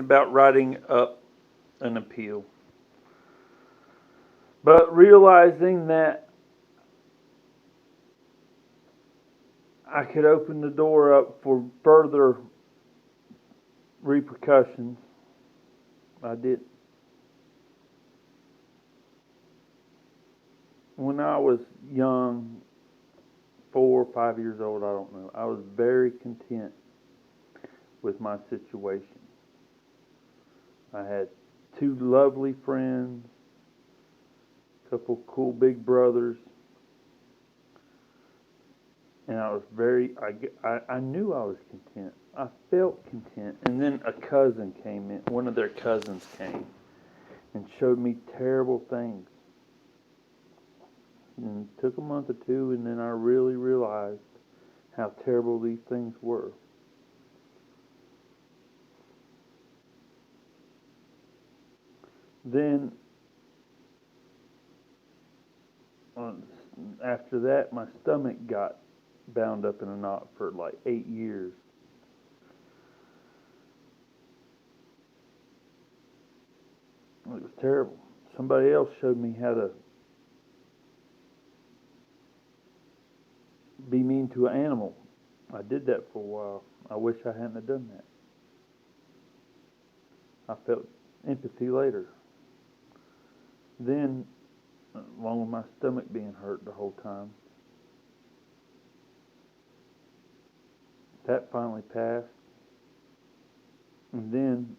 about writing up an appeal. But realizing that I could open the door up for further repercussions, I did. When I was young, 4 or 5 years old, I don't know, I was very content with my situation. I had two lovely friends, a couple cool big brothers, and I was I knew I was content. I felt content. And then a cousin came in, one of their cousins came and showed me terrible things. And it took a month or two, and then I really realized how terrible these things were. Then, uh, after that, my stomach got bound up in a knot for like 8 years. It was terrible. Somebody else showed me how to be mean to an animal. I did that for a while. I wish I hadn't have done that. I felt empathy later. Then, along with my stomach being hurt the whole time, that finally passed. And then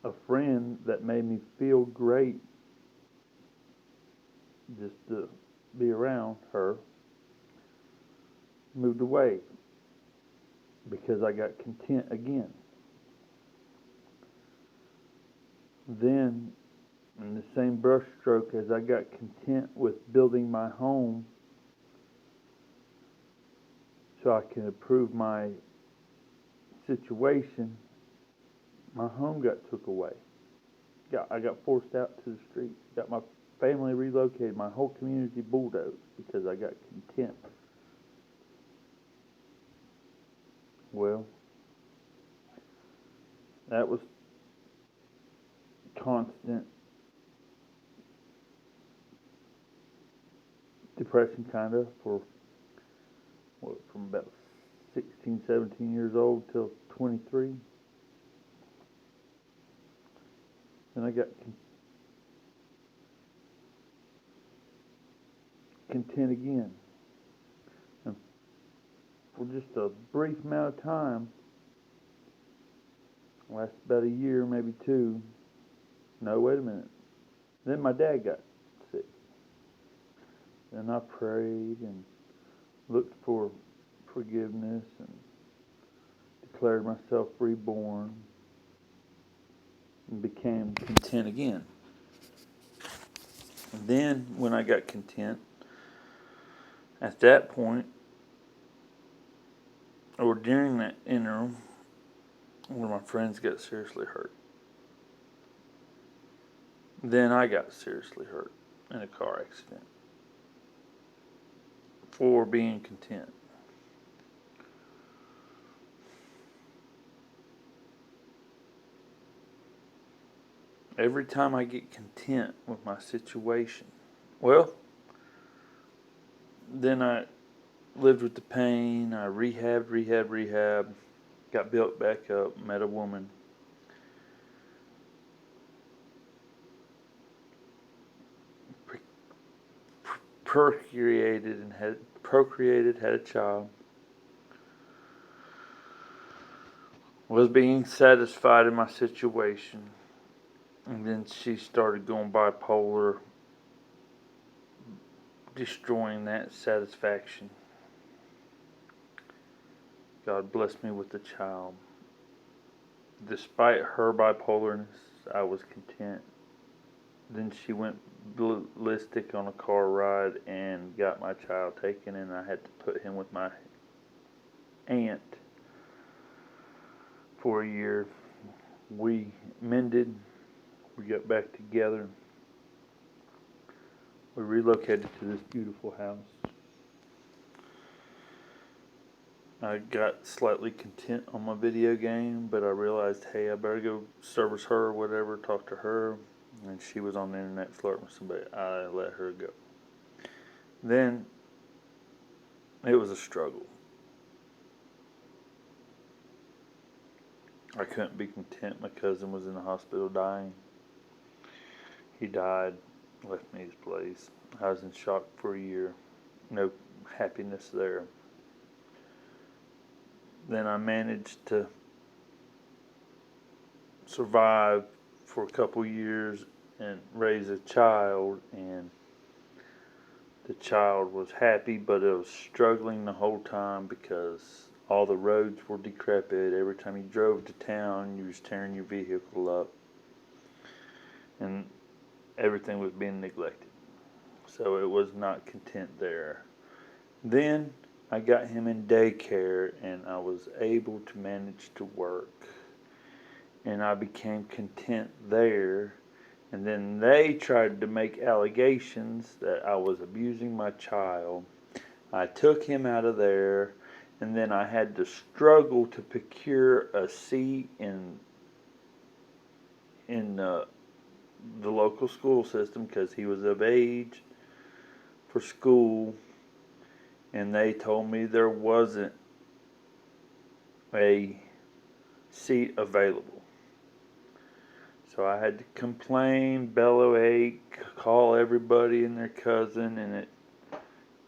a friend that made me feel great just to be around her moved away because I got content again. Then, in the same brushstroke as I got content with building my home so I can improve my situation, my home got took away. I got forced out to the street. Got my family relocated. My whole community bulldozed because I got content. Well, that was constant depression kind of for from about 16, 17 years old till 23. Then I got content again. And for just a brief amount of time, last about a year, maybe two. No, wait a minute. Then my dad got sick. Then I prayed and looked for forgiveness and declared myself reborn and became content again. And then when I got content, at that point, or during that interim, one of my friends got seriously hurt. Then I got seriously hurt in a car accident for being content. Every time I get content with my situation, well, then I lived with the pain. I rehabbed, got built back up, met a woman. Procreated, had a child. Was being satisfied in my situation. And then she started going bipolar, destroying that satisfaction. God blessed me with a child. Despite her bipolarness, I was content. Then she went ballistic on a car ride and got my child taken, and I had to put him with my aunt for a year. We mended, we got back together, we relocated to this beautiful house. I got slightly content on my video game, but I realized, hey, I better go service her or whatever, talk to her. And she was on the internet flirting with somebody. I let her go. Then it was a struggle. I couldn't be content. My cousin was in the hospital dying. He died, left me his place. I was in shock for a year. No happiness there. Then I managed to survive for a couple years and raise a child, and the child was happy, but it was struggling the whole time because all the roads were decrepit. Every time you drove to town, you was tearing your vehicle up, and everything was being neglected. So it was not content there. Then I got him in daycare, and I was able to manage to work, and I became content there. And then they tried to make allegations that I was abusing my child. I took him out of there, and then I had to struggle to procure a seat in the local school system because he was of age for school, and they told me there wasn't a seat available. So I had to complain, bellowate, call everybody and their cousin, and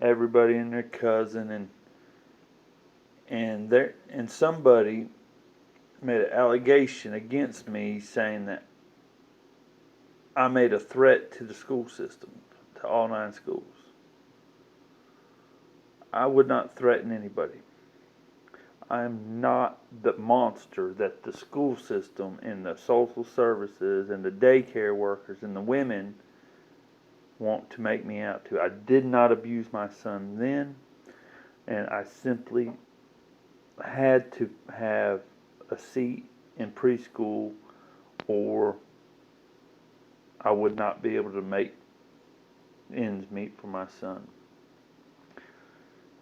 everybody and their cousin, and somebody made an allegation against me saying that I made a threat to the school system, to all 9 schools. I would not threaten anybody. I am not the monster that the school system and the social services and the daycare workers and the women want to make me out to. I did not abuse my son then, and I simply had to have a seat in preschool or I would not be able to make ends meet for my son.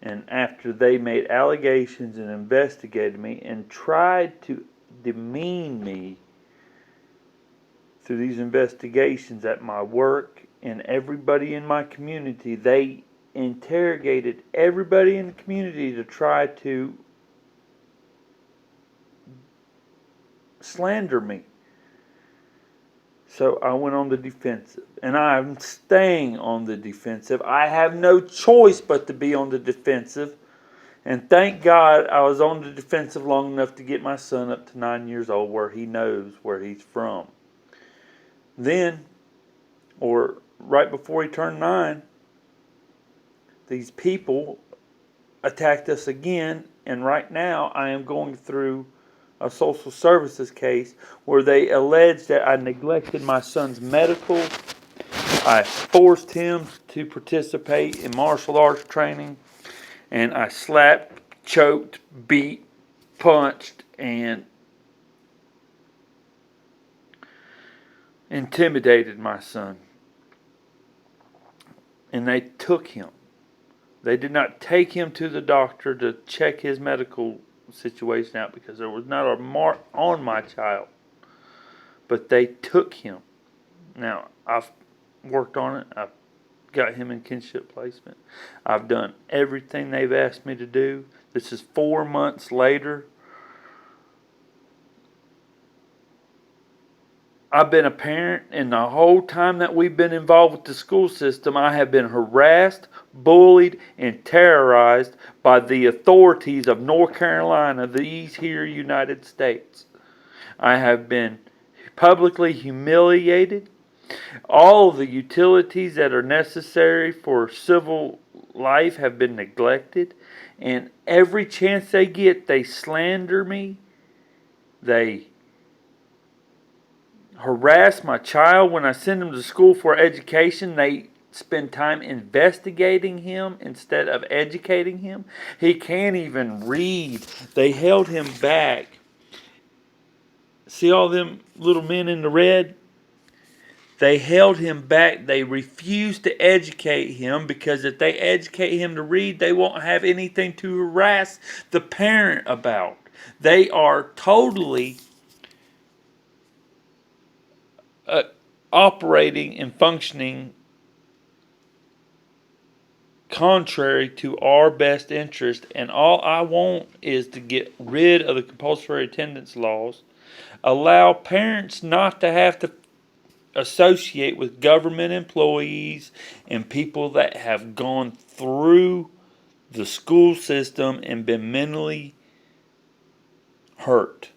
And after they made allegations and investigated me and tried to demean me through these investigations at my work and everybody in my community, they interrogated everybody in the community to try to slander me. So I went on the defensive, and I'm staying on the defensive. I have no choice but to be on the defensive, and thank God I was on the defensive long enough to get my son up to 9 years old where he knows where he's from. Then, or right before he turned 9, these people attacked us again, and right now I am going through a social services case where they allege that I neglected my son's medical. I forced him to participate in martial arts training, and I slapped, choked, beat, punched, and intimidated my son. And they took him. They did not take him to the doctor to check his medical situation out because there was not a mark on my child. But they took him. Now, I've worked on it. I've got him in kinship placement. I've done everything they've asked me to do. This is 4 months later. I've been a parent, and the whole time that we've been involved with the school system, I have been harassed, bullied, and terrorized by the authorities of North Carolina, these here United States. I have been publicly humiliated. All the utilities that are necessary for civil life have been neglected, and every chance they get, they slander me. They harass my child. When I send him to school for education, they spend time investigating him instead of educating him. He can't even read. They held him back. See all them little men in the red? They held him back. They refused to educate him because if they educate him to read, they won't have anything to harass the parent about. They are totally operating and functioning contrary to our best interest, and all I want is to get rid of the compulsory attendance laws, allow parents not to have to associate with government employees and people that have gone through the school system and been mentally hurt.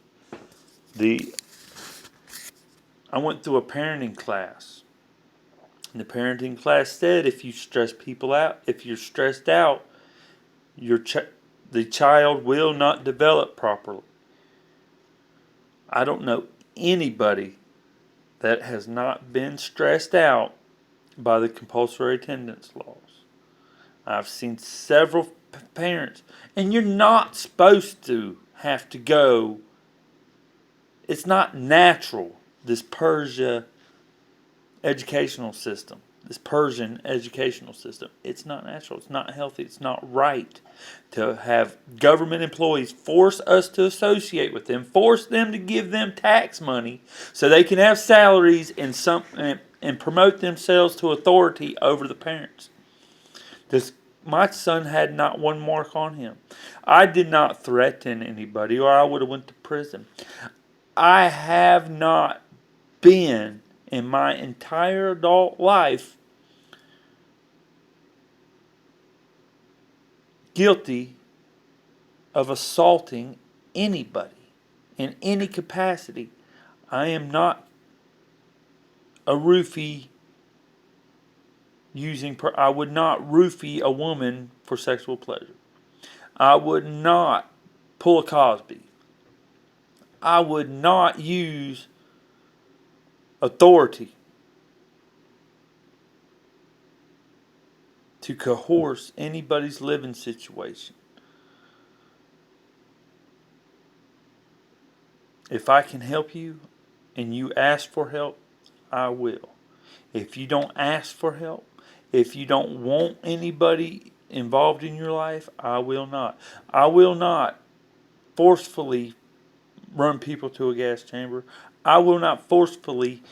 I went through a parenting class. And the parenting class said if you stress people out, if you're stressed out, the child will not develop properly. I don't know anybody that has not been stressed out by the compulsory attendance laws. I've seen several parents, and you're not supposed to have to go. It's not natural, this Persian educational system. It's not natural. It's not healthy. It's not right to have government employees force us to associate with them, force them to give them tax money so they can have salaries and promote themselves to authority over the parents. My son had not one mark on him. I did not threaten anybody, or I would have went to prison. I have not been in my entire adult life guilty of assaulting anybody in any capacity. I am not a roofie I would not roofie a woman for sexual pleasure. I would not pull a Cosby. I would not use authority to coerce anybody's living situation. If I can help you and you ask for help, I will. If you don't ask for help, if you don't want anybody involved in your life, I will not. I will not forcefully run people to a gas chamber. I will not forcefully,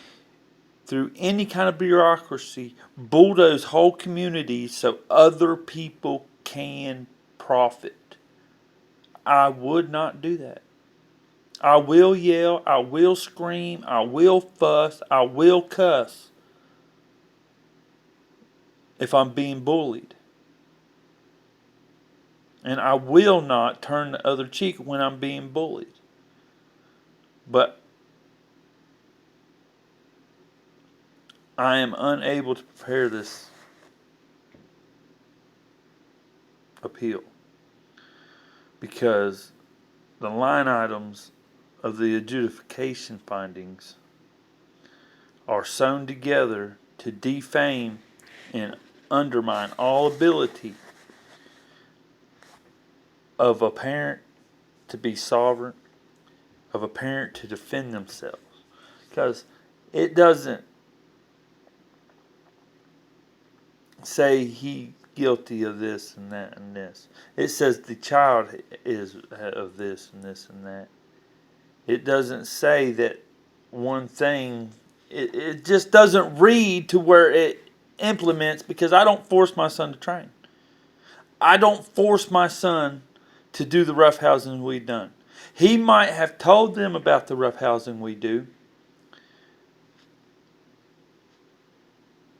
through any kind of bureaucracy, bulldoze whole communities so other people can profit. I would not do that. I will yell, I will scream, I will fuss, I will cuss if I'm being bullied. And I will not turn the other cheek when I'm being bullied. But I am unable to prepare this appeal because the line items of the adjudication findings are sewn together to defame and undermine all ability of a parent to be sovereign, of a parent to defend themselves. Because it doesn't say he guilty of this and that and this. It says the child is of this and this and that. It doesn't say that one thing. It just doesn't read to where it implements, because I don't force my son to train. I don't force my son to do the roughhousing we've done. He might have told them about the roughhousing we do,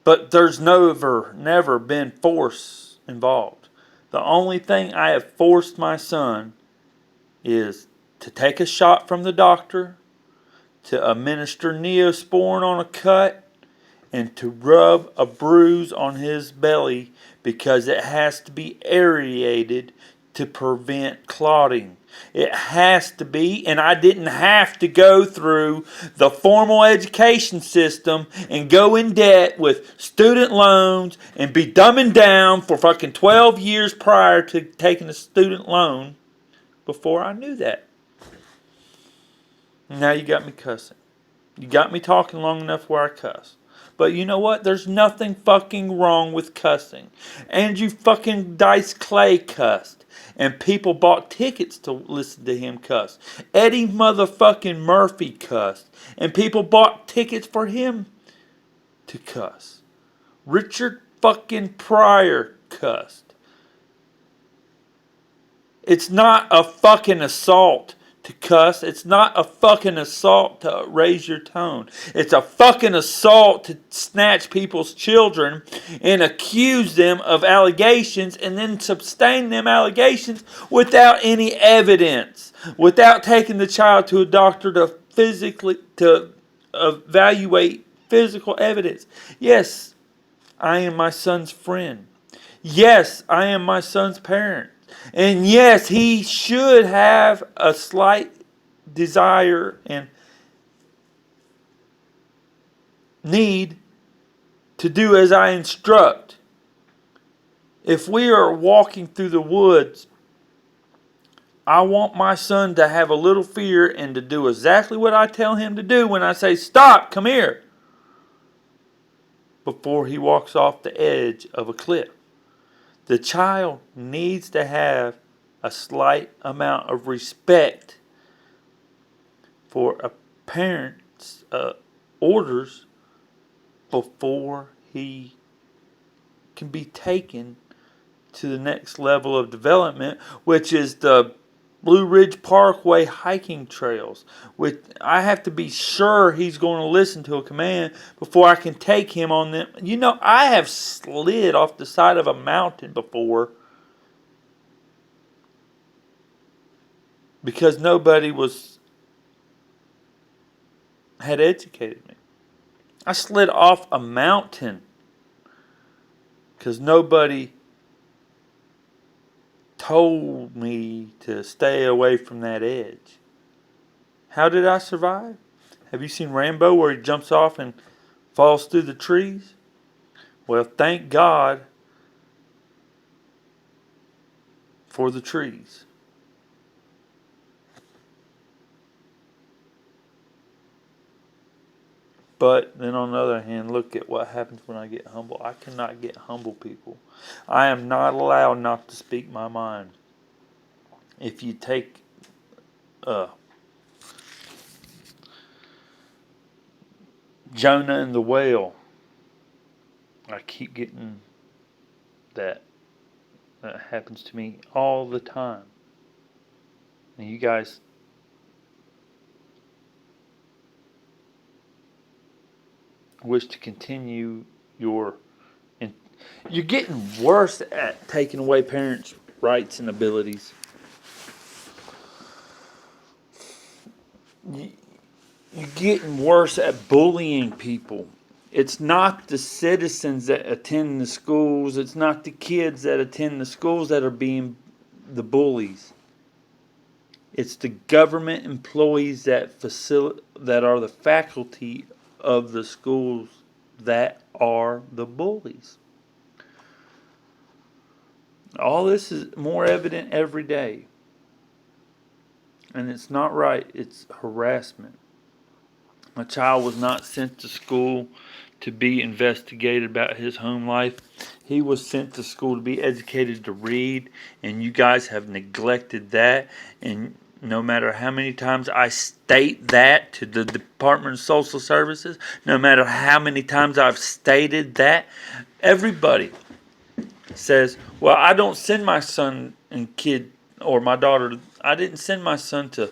but there's never been force involved. The only thing I have forced my son is to take a shot from the doctor, to administer Neosporin on a cut, and to rub a bruise on his belly because it has to be aerated to prevent clotting. It has to be, and I didn't have to go through the formal education system and go in debt with student loans and be dumbing down for fucking 12 years prior to taking a student loan before I knew that. Now you got me cussing. You got me talking long enough where I cuss. But you know what? There's nothing fucking wrong with cussing. Andrew fucking Dice Clay cussed. And people bought tickets to listen to him cuss. Eddie motherfucking Murphy cussed. And people bought tickets for him to cuss. Richard fucking Pryor cussed. It's not a fucking assault to cuss. It's not a fucking assault to raise your tone. It's a fucking assault to snatch people's children and accuse them of allegations and then sustain them allegations without any evidence. Without taking the child to a doctor to evaluate physical evidence. Yes, I am my son's friend. Yes, I am my son's parent. And yes, he should have a slight desire and need to do as I instruct. If we are walking through the woods, I want my son to have a little fear and to do exactly what I tell him to do when I say, stop, come here, before he walks off the edge of a cliff. The child needs to have a slight amount of respect for a parent's orders before he can be taken to the next level of development, which is the Blue Ridge Parkway hiking trails. I have to be sure he's going to listen to a command before I can take him on them. You know, I have slid off the side of a mountain before because nobody had educated me. I slid off a mountain because nobody told me to stay away from that edge. How did I survive? Have you seen Rambo where he jumps off and falls through the trees? Well, thank God for the trees. But then on the other hand, look at what happens when I get humble. I cannot get humble, people. I am not allowed not to speak my mind. If you take Jonah and the whale, I keep getting that. That happens to me all the time. And you guys wish to continue you're getting worse at taking away parents' rights and abilities. You're getting worse at bullying people. It's not the citizens that attend the schools. It's not the kids that attend the schools that are being the bullies. It's the government employees that are the faculty of the schools that are the bullies. All this is more evident every day. And it's not right. It's harassment. My child was not sent to school to be investigated about his home life. He was sent to school to be educated to read, and you guys have neglected that. And no matter how many times I state that to the Department of Social Services, no matter how many times I've stated that, everybody says, well, I don't send my son and kid or my daughter, I didn't send my son to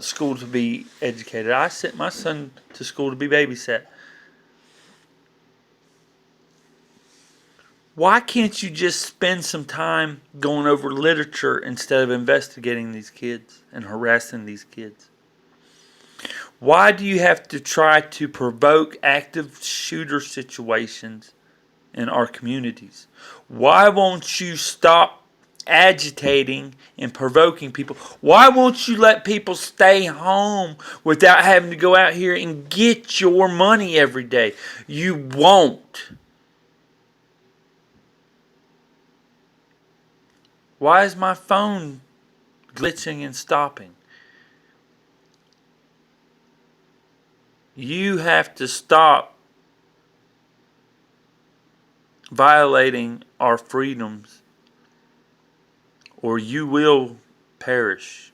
school to be educated. I sent my son to school to be babysat. Why can't you just spend some time going over literature instead of investigating these kids and harassing these kids? Why do you have to try to provoke active shooter situations in our communities? Why won't you stop agitating and provoking people? Why won't you let people stay home without having to go out here and get your money every day? You won't. Why is my phone glitching and stopping? You have to stop violating our freedoms, or you will perish.